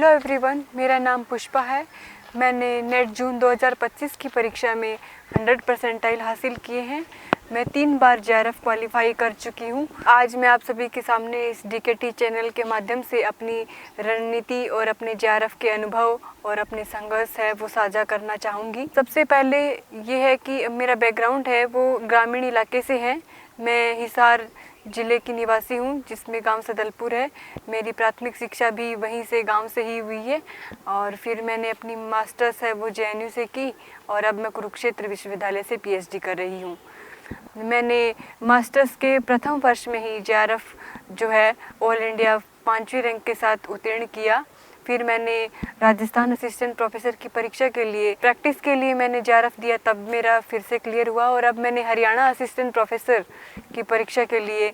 Hello everyone, मेरा नाम पुष्पा है। मैंने नेट जून 2025 की परीक्षा में 100 परसेंटाइल हासिल किए हैं। मैं 3 बार जेआरएफ क्वालिफाई कर चुकी हूँ। आज मैं आप सभी के सामने इस डीकेटी चैनल के माध्यम से अपनी रणनीति और अपने जेआरएफ के अनुभव और अपने संघर्ष है वो साझा करना चाहूँगी। सबसे पहले ये है कि मेरा बैकग्राउंड है वो ग्रामीण इलाके से है। मैं हिसार ज़िले की निवासी हूँ, जिसमें गांव सदलपुर है। मेरी प्राथमिक शिक्षा भी वहीं से गांव से ही हुई है और फिर मैंने अपनी मास्टर्स है वो जेएनयू से की और अब मैं कुरुक्षेत्र विश्वविद्यालय से पीएचडी कर रही हूँ। मैंने मास्टर्स के प्रथम वर्ष में ही जेआरएफ जो है ऑल इंडिया 5वीं रैंक के साथ उत्तीर्ण किया। फिर मैंने राजस्थान असिस्टेंट प्रोफेसर की परीक्षा के लिए प्रैक्टिस के लिए मैंने जेआरएफ दिया, तब मेरा फिर से क्लियर हुआ। और अब मैंने हरियाणा असिस्टेंट प्रोफेसर की परीक्षा के लिए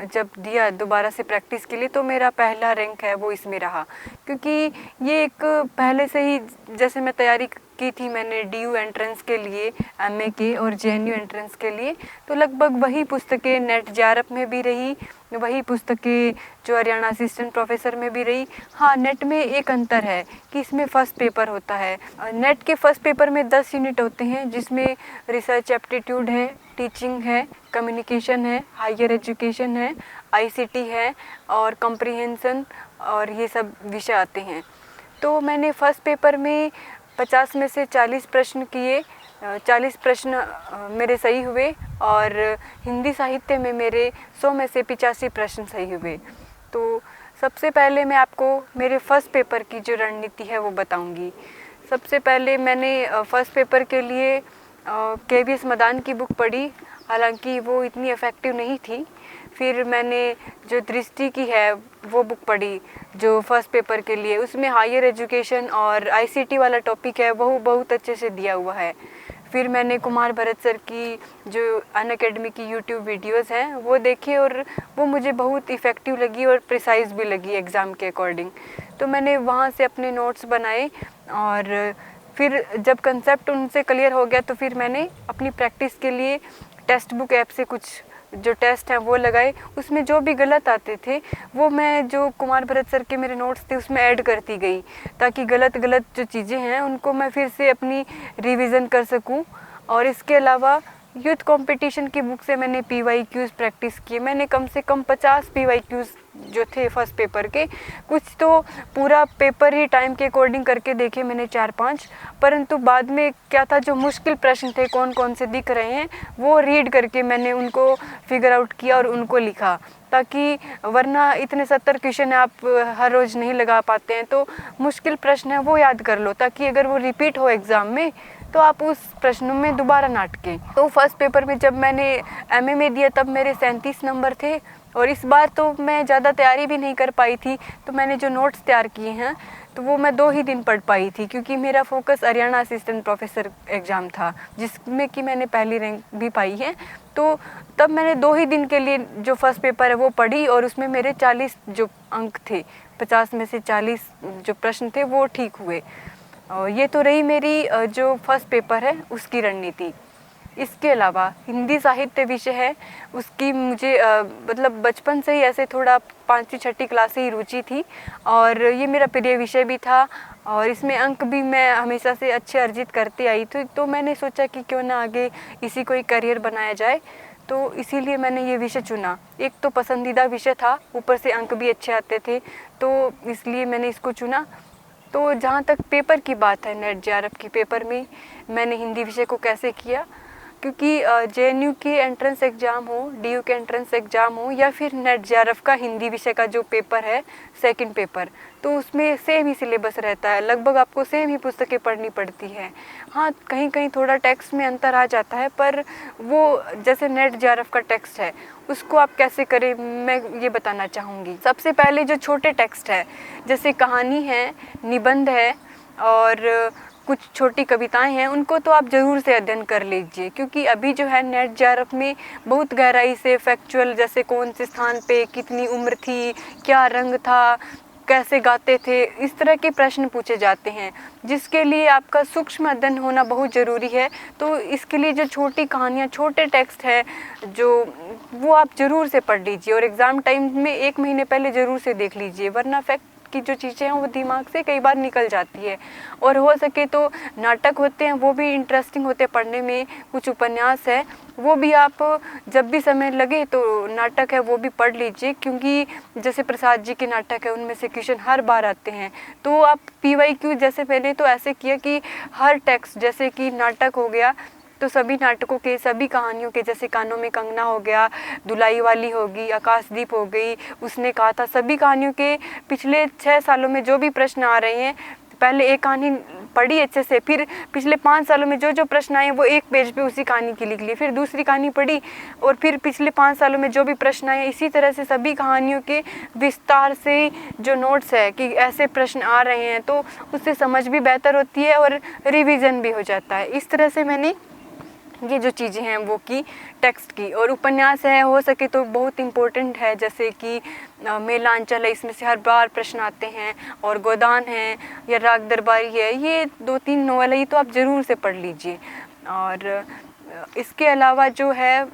जब दिया दोबारा से प्रैक्टिस के लिए, तो मेरा पहला रैंक है वो इसमें रहा। क्योंकि ये एक पहले से ही जैसे मैं तैयारी की थी मैंने डीयू एंट्रेंस के लिए, एमए के और जेएनयू एंट्रेंस के लिए, तो लगभग वही पुस्तकें नेट जेआरएफ में भी रही, वही पुस्तकें जो हरियाणा असिस्टेंट प्रोफेसर में भी रही। हाँ, नेट में एक अंतर है कि इसमें फर्स्ट पेपर होता है। नेट के फर्स्ट पेपर में 10 यूनिट होते हैं, जिसमें रिसर्च एप्टीट्यूड है, टीचिंग है, कम्युनिकेशन है, हायर एजुकेशन है, आईसीटी है और कॉम्प्रिहेंशन और ये सब विषय आते हैं। तो मैंने फर्स्ट पेपर में 50 में से 40 प्रश्न किए, 40 प्रश्न मेरे सही हुए और हिंदी साहित्य में मेरे 100 में से 85 प्रश्न सही हुए। तो सबसे पहले मैं आपको मेरे फर्स्ट पेपर की जो रणनीति है वो बताऊंगी। सबसे पहले मैंने फर्स्ट पेपर के लिए केवीएस मदान की बुक पढ़ी, हालांकि वो इतनी इफ़ेक्टिव नहीं थी। फिर मैंने जो दृष्टि की है वो बुक पढ़ी जो फर्स्ट पेपर के लिए, उसमें हायर एजुकेशन और आईसीटी वाला टॉपिक है वो बहुत अच्छे से दिया हुआ है। फिर मैंने कुमार भरत सर की जो अनअकैडमी की यूट्यूब वीडियोस हैं वो देखे और वो मुझे बहुत इफ़ेक्टिव लगी और प्रिसाइज भी लगी एग्ज़ाम के अकॉर्डिंग। तो मैंने वहाँ से अपने नोट्स बनाए और फिर जब कंसेप्ट उनसे क्लियर हो गया तो फिर मैंने अपनी प्रैक्टिस के लिए टेक्स्ट बुक ऐप से कुछ जो टेस्ट हैं वो लगाए। उसमें जो भी गलत आते थे वो मैं जो कुमार भरत सर के मेरे नोट्स थे उसमें ऐड करती गई, ताकि गलत जो चीज़ें हैं उनको मैं फिर से अपनी रिवीजन कर सकूं। और इसके अलावा यूथ कंपटीशन की बुक से मैंने पीवाईक्यूज़ प्रैक्टिस किए। मैंने कम से कम 50 पीवाईक्यूज़ जो थे फर्स्ट पेपर के, कुछ तो पूरा पेपर ही टाइम के अकॉर्डिंग करके देखे मैंने 4-5, परंतु बाद में क्या था जो मुश्किल प्रश्न थे कौन कौन से दिख रहे हैं वो रीड करके मैंने उनको फिगर आउट किया और उनको लिखा, ताकि वरना इतने 70 क्वेश्चन आप हर रोज़ नहीं लगा पाते हैं। तो मुश्किल प्रश्न है वो याद कर लो, ताकि अगर वो रिपीट हो एग्ज़ाम में तो आप उस प्रश्नों में दोबारा ना अटकें। तो फर्स्ट पेपर में जब मैंने एमए में दिया तब मेरे 37 नंबर थे और इस बार तो मैं ज़्यादा तैयारी भी नहीं कर पाई थी। तो मैंने जो नोट्स तैयार किए हैं तो वो मैं 2 ही दिन पढ़ पाई थी, क्योंकि मेरा focus Haryana assistant professor exam था जिसमें कि मैंने पहली रैंक भी पाई है। तो तब मैंने 2 ही दिन के लिए जो फर्स्ट पेपर है वो पढ़ी और उसमें मेरे 40 जो अंक थे, 50 में से 40 जो प्रश्न थे वो ठीक हुए। ये तो रही मेरी जो फर्स्ट पेपर है उसकी रणनीति। इसके अलावा हिंदी साहित्य विषय है उसकी मुझे मतलब बचपन से ही ऐसे थोड़ा 5वीं-6वीं क्लास से ही रुचि थी और ये मेरा प्रिय विषय भी था और इसमें अंक भी मैं हमेशा से अच्छे अर्जित करती आई थी। तो मैंने सोचा कि क्यों ना आगे इसी को एक करियर बनाया जाए, तो इसीलिए मैंने ये विषय चुना। एक तो पसंदीदा विषय था, ऊपर से अंक भी अच्छे आते थे, तो इसलिए मैंने इसको चुना। तो जहाँ तक पेपर की बात है, नेट जेआरएफ की पेपर में मैंने हिंदी विषय को कैसे किया, क्योंकि जेएनयू के एंट्रेंस एग्ज़ाम हो, डीयू के एंट्रेंस एग्ज़ाम हो या फिर नेट जेआरएफ का हिंदी विषय का जो पेपर है सेकंड पेपर, तो उसमें सेम ही सिलेबस रहता है, लगभग आपको सेम ही पुस्तकें पढ़नी पड़ती है। हाँ, कहीं कहीं थोड़ा टेक्स्ट में अंतर आ जाता है, पर वो जैसे नेट जेआरएफ का टेक्स्ट है उसको आप कैसे करें मैं ये बताना चाहूँगी। सबसे पहले जो छोटे टेक्स्ट है जैसे कहानी है, निबंध है और कुछ छोटी कविताएं हैं, उनको तो आप ज़रूर से अध्ययन कर लीजिए, क्योंकि अभी जो है नेट जेआरएफ में बहुत गहराई से फैक्चुअल, जैसे कौन से स्थान पे कितनी उम्र थी, क्या रंग था, कैसे गाते थे, इस तरह के प्रश्न पूछे जाते हैं, जिसके लिए आपका सूक्ष्म अध्ययन होना बहुत ज़रूरी है। तो इसके लिए जो छोटी कहानियाँ, छोटे टेक्स्ट है जो वो आप ज़रूर से पढ़ लीजिए और एग्ज़ाम टाइम में 1 महीने पहले ज़रूर से देख लीजिए, वरना की जो चीज़ें हैं वो दिमाग से कई बार निकल जाती है। और हो सके तो नाटक होते हैं वो भी इंटरेस्टिंग होते हैं पढ़ने में, कुछ उपन्यास है वो भी आप जब भी समय लगे तो नाटक है वो भी पढ़ लीजिए, क्योंकि जैसे प्रसाद जी के नाटक है उनमें से क्वेश्चन हर बार आते हैं। तो आप PYQ जैसे पहले तो ऐसे किया कि हर टेक्स्ट, जैसे कि नाटक हो गया तो सभी नाटकों के, सभी कहानियों के, जैसे कानों में कंगना हो गया, दुलाई वाली होगी, आकाशदीप हो गई, उसने कहा था, सभी कहानियों के पिछले 6 सालों में जो भी प्रश्न आ रहे हैं, पहले एक कहानी पढ़ी अच्छे से, फिर पिछले 5 सालों में जो जो प्रश्न आए वो एक पेज पे उसी कहानी की लिख ली, फिर दूसरी कहानी पढ़ी और फिर पिछले 5 सालों में जो भी प्रश्न आए, इसी तरह से सभी कहानियों के विस्तार से जो नोट्स है कि ऐसे प्रश्न आ रहे हैं, तो उससे समझ भी बेहतर होती है और रिवीजन भी हो जाता है। इस तरह से मैंने ये जो चीज़ें हैं वो की टेक्स्ट की। और उपन्यास है हो सके तो बहुत इम्पोर्टेंट है, जैसे कि मेलांचल है, इसमें से हर बार प्रश्न आते हैं, और गोदान है या राग दरबारी है, ये 2-3 नॉवल है, ये तो आप ज़रूर से पढ़ लीजिए। और इसके अलावा जो है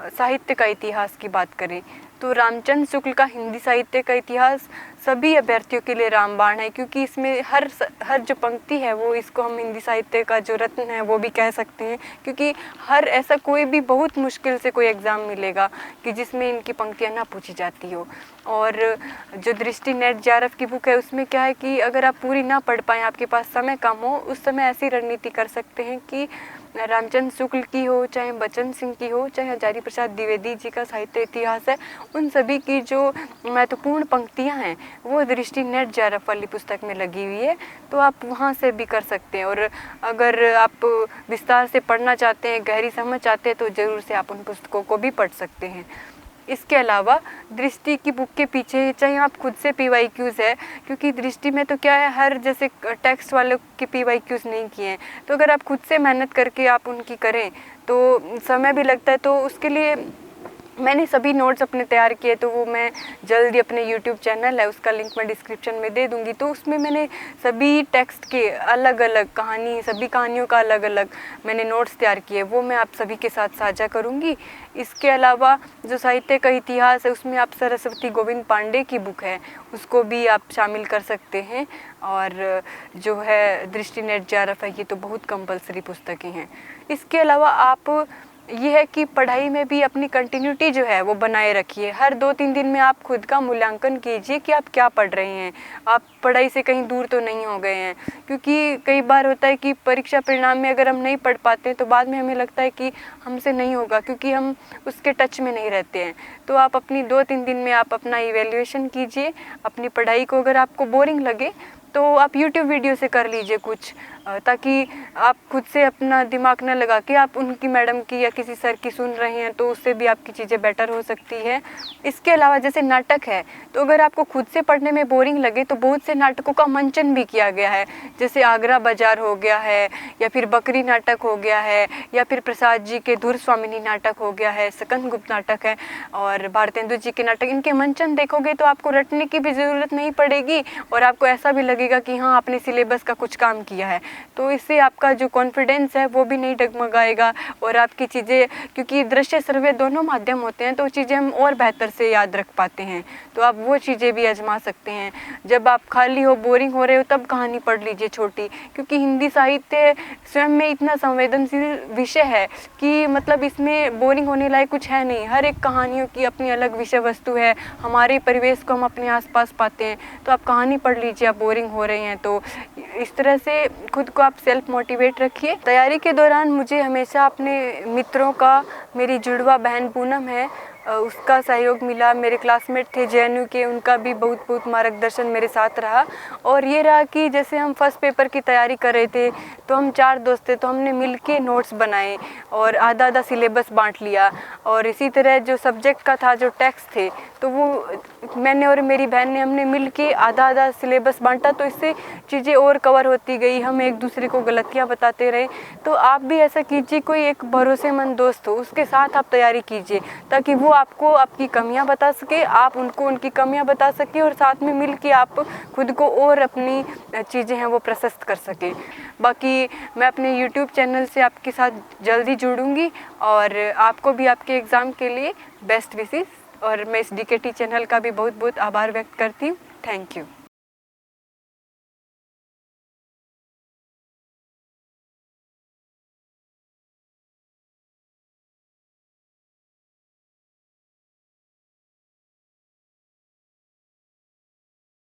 साहित्य का इतिहास की बात करें तो रामचंद्र शुक्ल का हिंदी साहित्य का इतिहास सभी अभ्यर्थियों के लिए रामबाण है, क्योंकि इसमें हर जो पंक्ति है वो, इसको हम हिंदी साहित्य का जो रत्न है वो भी कह सकते हैं, क्योंकि हर ऐसा कोई भी बहुत मुश्किल से कोई एग्ज़ाम मिलेगा कि जिसमें इनकी पंक्तियाँ ना पूछी जाती हो। और जो दृष्टि नेट JRF की बुक है उसमें क्या है कि अगर आप पूरी ना पढ़ पाएँ, आपके पास समय कम हो, उस समय ऐसी रणनीति कर सकते हैं कि रामचंद्र शुक्ल की हो, चाहे बचन सिंह की हो, चाहे हजारी प्रसाद द्विवेदी जी का साहित्य इतिहास है, उन सभी की जो महत्वपूर्ण पंक्तियां हैं वो दृष्टि नेट JRF वाली पुस्तक में लगी हुई है, तो आप वहां से भी कर सकते हैं। और अगर आप विस्तार से पढ़ना चाहते हैं, गहरी समझ चाहते हैं, तो ज़रूर से आप उन पुस्तकों को भी पढ़ सकते हैं। इसके अलावा दृष्टि की बुक के पीछे चाहे आप खुद से PYQs है, क्योंकि दृष्टि में तो क्या है, हर जैसे टेक्स्ट वालों के PYQs नहीं किए हैं, तो अगर आप खुद से मेहनत करके आप उनकी करें तो समय भी लगता है, तो उसके लिए मैंने सभी नोट्स अपने तैयार किए, तो वो मैं जल्दी अपने YouTube चैनल है उसका लिंक मैं डिस्क्रिप्शन में दे दूँगी, तो उसमें मैंने सभी टेक्स्ट के अलग अलग कहानी, सभी कहानियों का अलग अलग मैंने नोट्स तैयार किए, वो मैं आप सभी के साथ साझा करूँगी। इसके अलावा जो साहित्य का इतिहास है उसमें आप सरस्वती गोविंद पांडे की बुक है उसको भी आप शामिल कर सकते हैं। और जो है दृष्टि नेट JRF है, ये तो बहुत कंपलसरी पुस्तकें हैं। इसके अलावा आप ये है कि पढ़ाई में भी अपनी कंटिन्यूटी जो है वो बनाए रखिए। हर 2-3 दिन में आप खुद का मूल्यांकन कीजिए कि आप क्या पढ़ रहे हैं, आप पढ़ाई से कहीं दूर तो नहीं हो गए हैं, क्योंकि कई बार होता है कि परीक्षा परिणाम में अगर हम नहीं पढ़ पाते हैं तो बाद में हमें लगता है कि हमसे नहीं होगा, क्योंकि हम उसके टच में नहीं रहते हैं। तो आप अपनी 2-3 दिन में आप अपना इवैल्यूएशन कीजिए अपनी पढ़ाई को। अगर आपको बोरिंग लगे तो आप YouTube वीडियो से कर लीजिए कुछ, ताकि आप खुद से अपना दिमाग न लगा के आप उनकी मैडम की या किसी सर की सुन रहे हैं, तो उससे भी आपकी चीज़ें बेटर हो सकती है। इसके अलावा जैसे नाटक है, तो अगर आपको खुद से पढ़ने में बोरिंग लगे तो बहुत से नाटकों का मंचन भी किया गया है, जैसे आगरा बाजार हो गया है, या फिर बकरी नाटक हो गया है, या फिर प्रसाद जी के धुर स्वामिनी नाटक हो गया है, सकंद गुप्त नाटक है, और भारतेंदु जी के नाटक। इनके मंचन देखोगे तो आपको रटने की भी ज़रूरत नहीं पड़ेगी, और आपको ऐसा भी लगेगा कि हाँ आपने सिलेबस का कुछ काम किया है। तो इससे आपका जो कॉन्फिडेंस है वो भी नहीं डगमगाएगा, और आपकी चीज़ें, क्योंकि दृश्य श्रव्य दोनों माध्यम होते हैं, तो चीज़ें हम और बेहतर से याद रख पाते हैं। तो आप वो चीज़ें भी आजमा सकते हैं। जब आप खाली हो, बोरिंग हो रहे हो, तब कहानी पढ़ लीजिए छोटी, क्योंकि हिंदी साहित्य स्वयं में इतना संवेदनशील विषय है कि मतलब इसमें बोरिंग होने लायक कुछ है नहीं। हर एक कहानियों की अपनी अलग विषय वस्तु है, हमारे परिवेश को हम अपने आसपास पाते हैं। तो आप कहानी पढ़ लीजिए, आप बोरिंग हो रहे हैं तो। इस तरह से खुद को आप सेल्फ मोटिवेट रखिए। तैयारी के दौरान मुझे हमेशा अपने मित्रों का, मेरी जुड़वा बहन पूनम है उसका सहयोग मिला, मेरे क्लासमेट थे JNU के, उनका भी बहुत बहुत मार्गदर्शन मेरे साथ रहा। और ये रहा कि जैसे हम फर्स्ट पेपर की तैयारी कर रहे थे तो हम 4 दोस्त थे, तो हमने मिलके नोट्स बनाए और आधा आधा सिलेबस बांट लिया। और इसी तरह जो सब्जेक्ट का था, जो टेक्स्ट थे, तो वो मैंने और मेरी बहन ने हमने मिलके आधा आधा सिलेबस बांटा, तो इससे चीज़ें और कवर होती गई, हम एक दूसरे को गलतियाँ बताते रहे। तो आप भी ऐसा कीजिए, कोई एक भरोसेमंद दोस्त हो उसके साथ आप तैयारी कीजिए, ताकि वो आपको आपकी कमियां बता सके, आप उनको उनकी कमियां बता सके, और साथ में मिल के आप खुद को और अपनी चीज़ें हैं वो प्रशस्त कर सके। बाकी मैं अपने YouTube चैनल से आपके साथ जल्दी जुड़ूंगी, और आपको भी आपके एग्ज़ाम के लिए बेस्ट विशेस। और मैं इस DKT चैनल का भी बहुत बहुत आभार व्यक्त करती हूँ। Thank you.